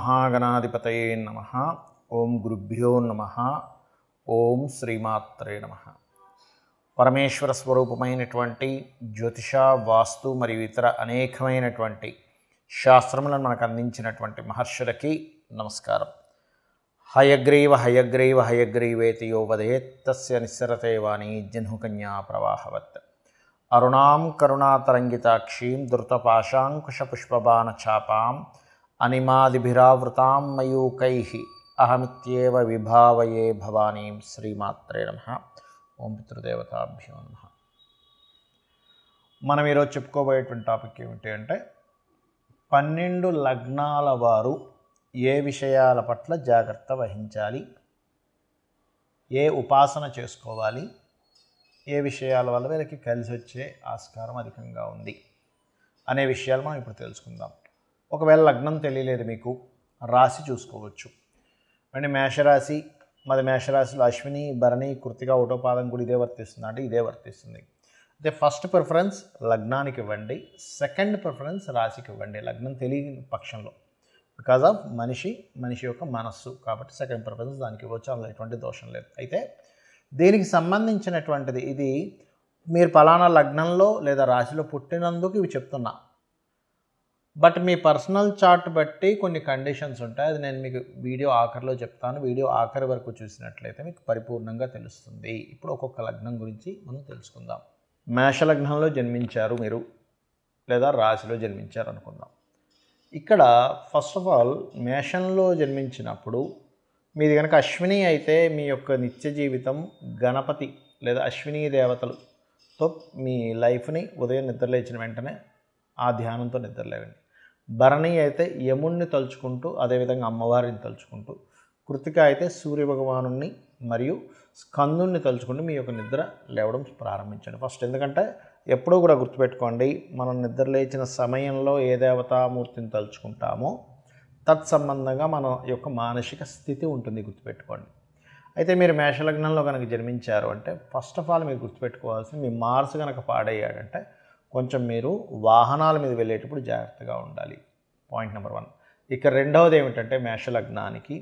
మహాగణాధిపతయే నమః. ఓం గురుభ్యో నమః. ఓం శ్రీమాత్రే నమః. పరమేశ్వర స్వరూపమైనటువంటి జ్యోతిష, వాస్తు మరియు ఇతర అనేకమైనటువంటి శాస్త్రములను మనకు అందించినటువంటి మహర్షులకి నమస్కారం. హయగ్రీవ హయగ్రీవ హయగ్రీవేతి యో వదేత్ తస్య నిస్సరతే వాణి జహ్నుకన్యా ప్రవాహవత్. అరుణాం కరుణాతరంగితాక్షీం ధృతపాశాంకుశపుష్పబాణచాపాం అనిమాదిభిరావృతాం మయూకైః అహమిత్యేవ విభావయే భవానీం. శ్రీమాత్రే నమః. ఓం పితృదేవతాభ్యో నమః. మనం ఈరోజు చెప్పుకోబోయేటువంటి టాపిక్ ఏమిటి అంటే 12 లగ్నాల వారు ఏ విషయాల పట్ల జాగ్రత్త వహించాలి, ఏ ఉపాసన చేసుకోవాలి, ఏ విషయాల వల్ల వీళ్ళకి కలిసి వచ్చే ఆస్కారం అధికంగా ఉంది అనే విషయాలు మనం ఇప్పుడు తెలుసుకుందాం. ఒకవేళ లగ్నం తెలియలేదు మీకు, రాశి చూసుకోవచ్చు. అంటే మేషరాశి, మాది మేషరాశిలో అశ్విని, భరణి, కృత్తిక, ఒకటో పాదం కూడా ఇదే వర్తిస్తుంది అంటే ఇదే వర్తిస్తుంది. అయితే ఫస్ట్ ప్రిఫరెన్స్ లగ్నానికి ఇవ్వండి, సెకండ్ ప్రిఫరెన్స్ రాశికి ఇవ్వండి లగ్నం తెలియని పక్షంలో. బికాజ్ ఆఫ్ మనిషి యొక్క మనస్సు కాబట్టి సెకండ్ ప్రిఫరెన్స్ దానికి ఇవ్వచ్చు, అందులో ఎటువంటి దోషం లేదు. అయితే దీనికి సంబంధించినటువంటిది ఇది మీరు పలానా లగ్నంలో లేదా రాశిలో పుట్టినందుకు ఇవి చెప్తున్నా. బట్ మీ పర్సనల్ చార్ట్ బట్టి కొన్ని కండిషన్స్ ఉంటాయి, అది నేను మీకు వీడియో ఆఖరిలో చెప్తాను. వీడియో ఆఖరి వరకు చూసినట్లయితే మీకు పరిపూర్ణంగా తెలుస్తుంది. ఇప్పుడు ఒక్కొక్క లగ్నం గురించి మనం తెలుసుకుందాం. మేష లగ్నంలో జన్మించారు మీరు లేదా రాశిలో జన్మించారు అనుకుందాం. ఇక్కడ ఫస్ట్ ఆఫ్ ఆల్ మేషంలో జన్మించినప్పుడు మీది కనుక అశ్విని అయితే మీ యొక్క నిత్య జీవితం గణపతి లేదా అశ్విని దేవతలతో మీ లైఫ్ని ఉదయం నిద్రలేచిన వెంటనే ఆ ధ్యానంతో నిద్రలేవండి. భరణి అయితే యముణ్ణి తలుచుకుంటూ, అదేవిధంగా అమ్మవారిని తలుచుకుంటూ, కృతిక అయితే సూర్యభగవానుణ్ణి మరియు స్కందుణ్ణి తలుచుకుంటూ మీ యొక్క నిద్ర లేవడం ప్రారంభించండి ఫస్ట్. ఎందుకంటే ఎప్పుడూ కూడా గుర్తుపెట్టుకోండి, మనం నిద్ర లేచిన సమయంలో ఏ దేవతామూర్తిని తలుచుకుంటామో తత్సంబంధంగా మన యొక్క మానసిక స్థితి ఉంటుంది, గుర్తుపెట్టుకోండి. అయితే మీరు మేషలగ్నంలో కనుక జన్మించారు అంటే ఫస్ట్ ఆఫ్ ఆల్ మీరు గుర్తుపెట్టుకోవాల్సింది, మీ మార్స్ కనుక పాడయ్యాడంటే కొంచెం మీరు వాహనాల మీద వెళ్ళేటప్పుడు జాగ్రత్తగా ఉండాలి. Point number 1. ఇక రెండవది ఏమిటంటే మేషలగ్నానికి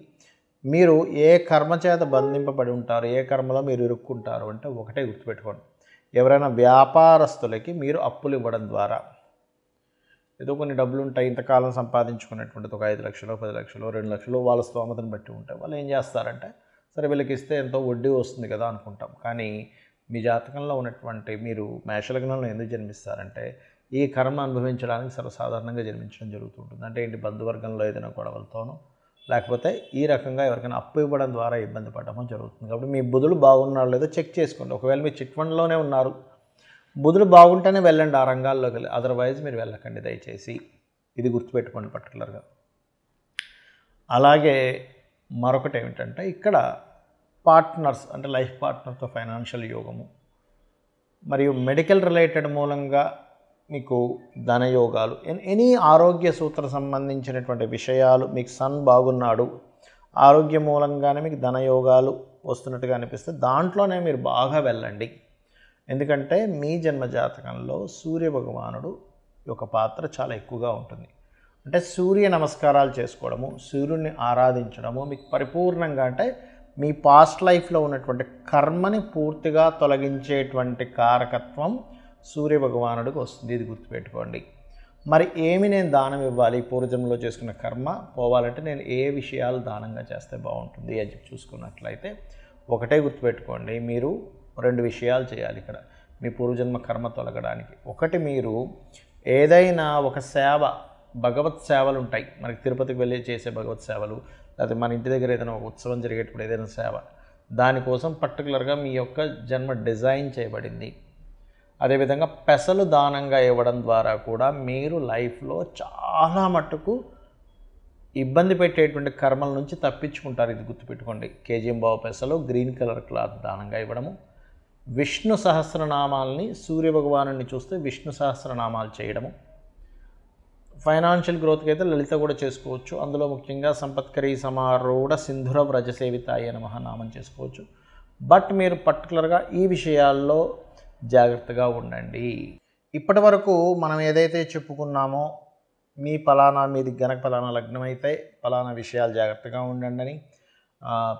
మీరు ఏ కర్మ చేత బంధింపబడి ఉంటారు, ఏ కర్మలో మీరు ఇరుక్కుంటారు అంటే ఒకటే గుర్తుపెట్టుకోండి, ఎవరైనా వ్యాపారస్తులకి మీరు అప్పులు ఇవ్వడం ద్వారా, ఏదో కొన్ని డబ్బులు ఉంటాయి ఇంతకాలం సంపాదించుకున్నటువంటిది, ఒక 5 లక్షలు, 10 లక్షలు, 2 లక్షలు వాళ్ళ స్తోమతను బట్టి ఉంటాయి. వాళ్ళు ఏం చేస్తారంటే సరే వీళ్ళకి ఇస్తే ఎంతో వడ్డీ వస్తుంది కదా అనుకుంటాం. కానీ మీ జాతకంలో ఉన్నటువంటి మీరు మేషలగ్నంలో ఎందుకు జన్మిస్తారంటే ఈ కర్మ అనుభవించడానికి సర్వసాధారణంగా జన్మించడం జరుగుతుంటుంది. అంటే ఏంటి, బంధువర్గంలో ఏదైనా గొడవలతోనో లేకపోతే ఈ రకంగా ఎవరికైనా అప్పు ఇవ్వడం ద్వారా ఇబ్బంది పడటమో జరుగుతుంది. కాబట్టి మీ బుధులు బాగున్నారో లేదో చెక్ చేసుకోండి. ఒకవేళ మీరు చిట్ ఫండ్లోనే ఉన్నారు, బుధులు బాగుంటేనే వెళ్ళండి ఆ రంగాల్లోకి వెళ్ళి, అదర్వైజ్ మీరు వెళ్ళకండి దయచేసి. ఇది గుర్తుపెట్టుకోండి పర్టికులర్గా. అలాగే మరొకటి ఏమిటంటే ఇక్కడ పార్ట్నర్స్ అంటే లైఫ్ పార్ట్నర్తో ఫైనాన్షియల్ యోగము మరియు మెడికల్ రిలేటెడ్ మూలంగా మీకు ధనయోగాలు, ఎనీ ఆరోగ్య సూత్ర సంబంధించినటువంటి విషయాలు, మీకు సన్ బాగున్నాడు, ఆరోగ్య మూలంగానే మీకు ధనయోగాలు వస్తున్నట్టుగా అనిపిస్తే దాంట్లోనే మీరు బాగా వెళ్ళండి. ఎందుకంటే మీ జన్మ జాతకంలో సూర్యభగవానుడు యొక్క పాత్ర చాలా ఎక్కువగా ఉంటుంది. అంటే సూర్య నమస్కారాలు చేసుకోవడము, సూర్యుడిని ఆరాధించడము మీకు పరిపూర్ణంగా అంటే మీ పాస్ట్ లైఫ్లో ఉన్నటువంటి కర్మని పూర్తిగా తొలగించేటువంటి కారకత్వం సూర్యభగవానుడికి వస్తుంది. ఇది గుర్తుపెట్టుకోండి. మరి ఏమి నేను దానం ఇవ్వాలి, పూర్వజన్మలో చేసుకున్న కర్మ పోవాలంటే నేను ఏ విషయాలు దానంగా చేస్తే బాగుంటుంది అని చెప్పి చూసుకున్నట్లయితే ఒకటే గుర్తుపెట్టుకోండి, మీరు 2 విషయాలు చేయాలి ఇక్కడ మీ పూర్వజన్మ కర్మ తొలగడానికి. ఒకటి, మీరు ఏదైనా ఒక సేవ, భగవత్ సేవలు ఉంటాయి మనకి, తిరుపతికి వెళ్ళి చేసే భగవత్ సేవలు, లేకపోతే మన ఇంటి దగ్గర ఏదైనా ఒక ఉత్సవం జరిగేటప్పుడు ఏదైనా సేవ, దానికోసం పర్టికులర్గా మీ యొక్క జన్మ డిజైన్ చేయబడింది. అదేవిధంగా పెసలు దానంగా ఇవ్వడం ద్వారా కూడా మీరు లైఫ్లో చాలా మట్టుకు ఇబ్బంది పెట్టేటువంటి కర్మల నుంచి తప్పించుకుంటారు. ఇది గుర్తుపెట్టుకోండి. కేజీఎంబావు పెసలు, గ్రీన్ కలర్ క్లాత్ దానంగా ఇవ్వడము, విష్ణు సహస్రనామాలని, సూర్యభగవాను చూస్తే విష్ణు సహస్రనామాలు చేయడము, ఫైనాన్షియల్ గ్రోత్కి అయితే లలిత కూడా చేసుకోవచ్చు. అందులో ముఖ్యంగా సంపత్కరీ సమారూఢ సింధుర వ్రజసేవితాయ నమః నామం చేసుకోవచ్చు. బట్ మీరు పర్టికులర్గా ఈ విషయాల్లో జాగ్రత్తగా ఉండండి. ఇప్పటి వరకు మనం ఏదైతే చెప్పుకున్నామో మీది గనక పలానా లగ్నం అయితే పలానా విషయాలు జాగ్రత్తగా ఉండండి అని,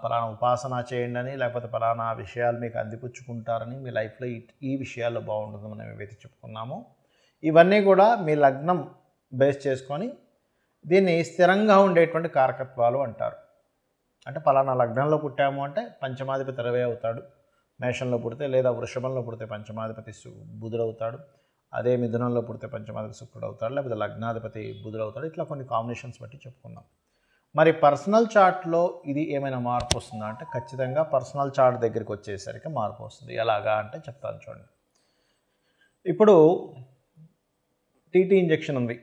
పలానా ఉపాసన చేయండి అని, లేకపోతే పలానా విషయాలు మీకు అందిపుచ్చుకుంటారని, మీ లైఫ్లో ఈ విషయాల్లో బాగుంటుందని మనం ఏవైతే చెప్పుకున్నామో ఇవన్నీ కూడా మీ లగ్నం బేస్ చేసుకొని దీన్ని స్థిరంగా ఉండేటువంటి కారకత్వాలు అంటారు. అంటే పలానా లగ్నంలో పుట్టాము అంటే పంచమాధిపతి రవి అవుతాడు మేషంలో పుడితే, లేదా వృషభంలో పుడితే పంచమాధిపతి బుధుడవుతాడు, అదే మిథునంలో పుడితే పంచమాధిపతి శుక్రుడు అవుతాడు, లేకపోతే లగ్నాధిపతి బుధుడవుతాడు. ఇట్లా కొన్ని కాంబినేషన్స్ బట్టి చెప్పుకుందాం. మరి పర్సనల్ చార్ట్లో ఇది ఏమైనా మార్పు వస్తుందా అంటే ఖచ్చితంగా పర్సనల్ చార్ట్ దగ్గరికి వచ్చేసరికి మార్పు వస్తుంది. ఎలాగా అంటే చెప్తాను చూడండి. ఇప్పుడు టీటీ ఇంజెక్షన్ ఉంది.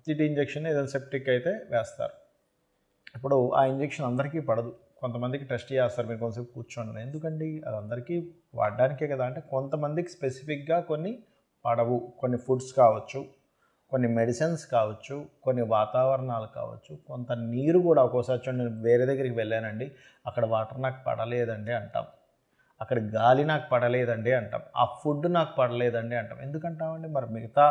టీటీ ఇంజెక్షన్ ఏదైనా సెప్టిక్ అయితే వేస్తారు. ఇప్పుడు ఆ ఇంజెక్షన్ అందరికీ పడదు. కొంతమందికి టెస్ట్ చేస్తారు, మీరు కొంచెంసేపు కూర్చోండి. ఎందుకండి, అది అందరికీ వాడడానికే కదా అంటే కొంతమందికి స్పెసిఫిక్గా కొన్ని పడవు. కొన్ని ఫుడ్స్ కావచ్చు, కొన్ని మెడిసిన్స్ కావచ్చు, కొన్ని వాతావరణాలు కావచ్చు, కొంత నీరు కూడా. ఒక్కోసారి చూడండి, నేను వేరే దగ్గరికి వెళ్ళానండి, అక్కడ వాటర్ నాకు పడలేదండి అంటాం, అక్కడ గాలి నాకు పడలేదండి అంటాం, ఆ ఫుడ్ నాకు పడలేదండి అంటాం. ఎందుకంటామండి? మరి మిగతా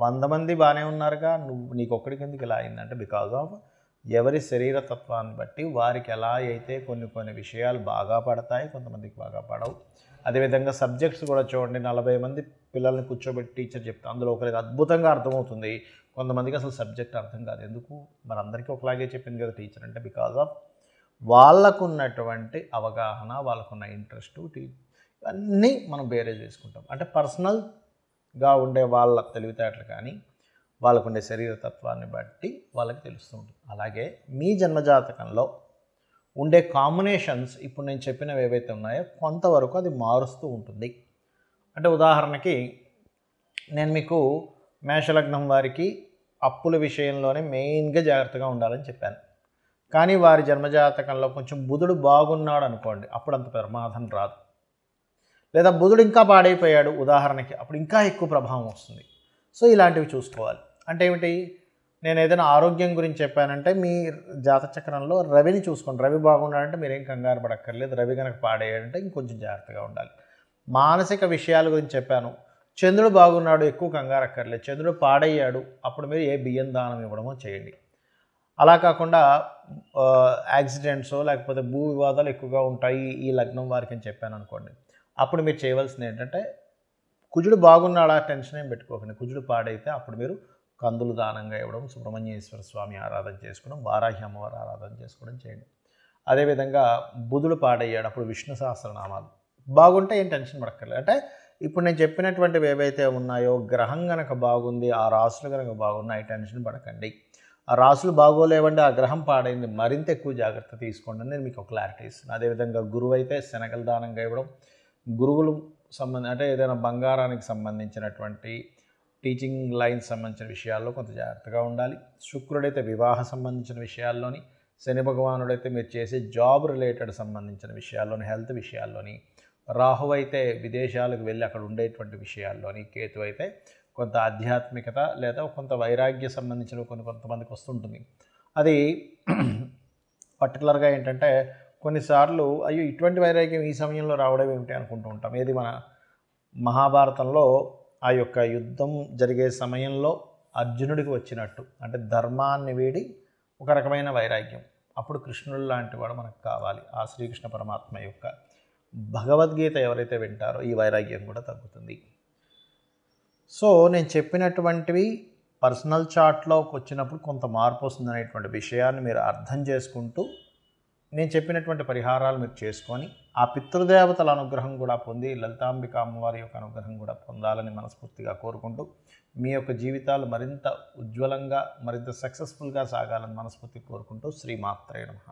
100 మంది బాగానే ఉన్నారుగా, నీకు ఒక్కడికి ఎందుకు ఇలా అయిందంటే బికాజ్ ఆఫ్ ఎవరి శరీరతత్వాన్ని బట్టి వారికి ఎలా అయితే కొన్ని విషయాలు బాగా పడతాయి, కొంతమందికి బాగా పడవు. అదేవిధంగా సబ్జెక్ట్స్ కూడా చూడండి, 40 మంది పిల్లల్ని కూర్చోబెట్టి టీచర్ చెప్తా, అందులో ఒకరికి అద్భుతంగా అర్థమవుతుంది, కొంతమందికి అసలు సబ్జెక్ట్ అర్థం కాదు. ఎందుకు? మరి అందరికీ ఒకలాగే చెప్పింది కదా టీచర్ అంటే బికాజ్ ఆఫ్ వాళ్ళకున్నటువంటి అవగాహన, వాళ్ళకున్న ఇంట్రెస్ట్, ఇవన్నీ మనం బేరేజ్ చేసుకుంటాం. అంటే పర్సనల్గా ఉండే వాళ్ళ తెలివితేటలు కానీ వాళ్ళకుండే శరీరతత్వాన్ని బట్టి వాళ్ళకి తెలుస్తూ ఉంటుంది. అలాగే మీ జన్మజాతకంలో ఉండే కాంబినేషన్స్ ఇప్పుడు నేను చెప్పినవి ఏవైతే ఉన్నాయో కొంతవరకు అది మారుస్తూ ఉంటుంది. అంటే ఉదాహరణకి నేను మీకు మేషలగ్నం వారికి అప్పుల విషయంలోనే మెయిన్గా జాగ్రత్తగా ఉండాలని చెప్పాను. కానీ వారి జన్మజాతకంలో కొంచెం బుధుడు బాగున్నాడు అనుకోండి, అప్పుడు అంత ప్రమాదం రాదు. లేదా బుధుడు ఇంకా పాడైపోయాడు ఉదాహరణకి, అప్పుడు ఇంకా ఎక్కువ ప్రభావం వస్తుంది. సో ఇలాంటివి చూసుకోవాలి. అంటే ఏమిటి, నేను ఏదైనా ఆరోగ్యం గురించి చెప్పానంటే మీ జాతచక్రంలో రవిని చూసుకోండి. రవి బాగున్నాడంటే మీరేం కంగారు పడక్కర్లేదు. రవి కనుక పాడేయాడంటే ఇంకొంచెం జాగ్రత్తగా ఉండాలి. మానసిక విషయాల గురించి చెప్పాను, చంద్రుడు బాగున్నాడు, ఎక్కువ కంగారు అక్కర్లేదు. చంద్రుడు పాడయ్యాడు, అప్పుడు మీరు ఏ బియ్యం దానం ఇవ్వడమో చేయండి. అలా కాకుండా యాక్సిడెంట్స్ లేకపోతే భూ వివాదాలు ఎక్కువగా ఉంటాయి ఈ లగ్నం వారికి అని చెప్పాను అనుకోండి, అప్పుడు మీరు చేయవలసింది ఏంటంటే కుజుడు బాగున్నాడా టెన్షన్ ఏం పెట్టుకోకండి. కుజుడు పాడైతే అప్పుడు మీరు కందులు దానంగా ఇవ్వడం, సుబ్రహ్మణ్యేశ్వర స్వామి ఆరాధన చేసుకోవడం, వారాహి అమ్మవారి ఆరాధన చేసుకోవడం చేయండి. అదేవిధంగా బుధుడు పాడయ్యాడు, అప్పుడు విష్ణు సహస్రనామాలు బాగుంటే ఏం టెన్షన్ పడక్కర్లేదు. అంటే ఇప్పుడు నేను చెప్పినటువంటివి ఏవైతే ఉన్నాయో గ్రహం కనుక బాగుంది, ఆ రాసులు కనుక బాగున్నాయి, టెన్షన్ పడకండి. ఆ రాసులు బాగోలేవండి, ఆ గ్రహం పాడైంది, మరింత ఎక్కువ జాగ్రత్త తీసుకోండి నేను మీకు క్లారిటీ ఇస్తున్నాను. అదేవిధంగా గురువు అయితే శనగలు దానంగా ఇవ్వడం, గురువులు అంటే ఏదైనా బంగారానికి సంబంధించినటువంటి టీచింగ్ లైన్స్ సంబంధించిన విషయాల్లో కొంత జాగ్రత్తగా ఉండాలి. శుక్రుడైతే వివాహ సంబంధించిన విషయాల్లోని, శని భగవానుడైతే మీరు చేసే జాబ్ రిలేటెడ్ సంబంధించిన విషయాల్లోని, హెల్త్ విషయాల్లోని, రాహు అయితే విదేశాలకు వెళ్ళి అక్కడ ఉండేటువంటి విషయాల్లోని, కేతు అయితే కొంత ఆధ్యాత్మికత లేదా కొంత వైరాగ్య సంబంధించిన కొంతమందికి వస్తుంటుంది. అది పర్టికులర్గా ఏంటంటే కొన్నిసార్లు అయ్యో ఇటువంటి వైరాగ్యం ఈ సమయంలో రావడం ఏమిటి అనుకుంటూ ఉంటాం. ఏది మన మహాభారతంలో ఆ యొక్క యుద్ధం జరిగే సమయంలో అర్జునుడికి వచ్చినట్టు, అంటే ధర్మాన్ని వీడి ఒక రకమైన వైరాగ్యం. అప్పుడు కృష్ణుడు లాంటి వాడు మనకు కావాలి. ఆ శ్రీకృష్ణ పరమాత్మ యొక్క భగవద్గీత ఎవరైతే వింటారో ఈ వైరాగ్యం కూడా తగ్గుతుంది. సో నేను చెప్పినటువంటివి పర్సనల్ చార్ట్లోకి వచ్చినప్పుడు కొంత మార్పు వస్తుందనేటువంటి విషయాన్ని మీరు అర్థం చేసుకుంటూ నేను చెప్పినటువంటి పరిహారాలు మీరు చేసుకొని ఆ పితృదేవతల అనుగ్రహం కూడా పొంది లలితాంబిక అమ్మవారి యొక్క అనుగ్రహం కూడా పొందాలని మనస్ఫూర్తిగా కోరుకుంటూ మీ యొక్క జీవితాలు మరింత ఉజ్వలంగా మరింత సక్సెస్ఫుల్గా సాగాలని మనస్ఫూర్తిగా కోరుకుంటూ శ్రీమాత్రే నమః.